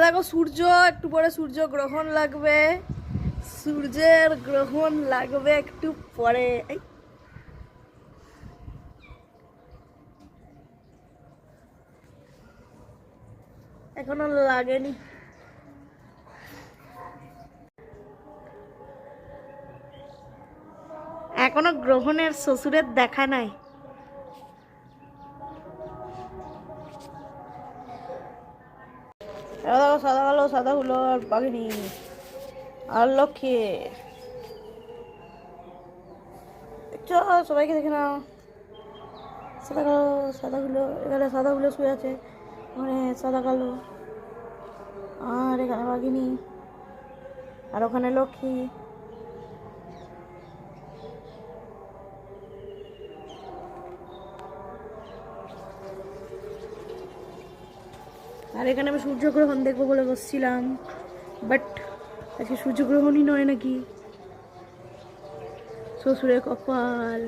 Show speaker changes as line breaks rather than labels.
দেখো সূর্য, একটু পরে সূর্য গ্রহণ লাগবে, সূর্যের গ্রহণ লাগবে একটু পরে। এখনো লাগেনি। এখনো গ্রহণের শ্বশুরের দেখা নাই। সাদা কালো সাদা হলো আর বাঘিনী আর লক্ষ্মী। চলো সবাইকে দেখে নাও। সাদা কালো সাদা হলো, এখানে সাদা হলো শুয়ে আছে, ওখানে সাদা কালো, আর এখানে বাঘিনী, আর ওখানে লক্ষ্মী। আর এখানে আমি সূর্যগ্রহণ দেখবো বলে বসছিলাম, বাট আজকে সূর্যগ্রহণই নয় নাকি। শ্বশুরের কপাল।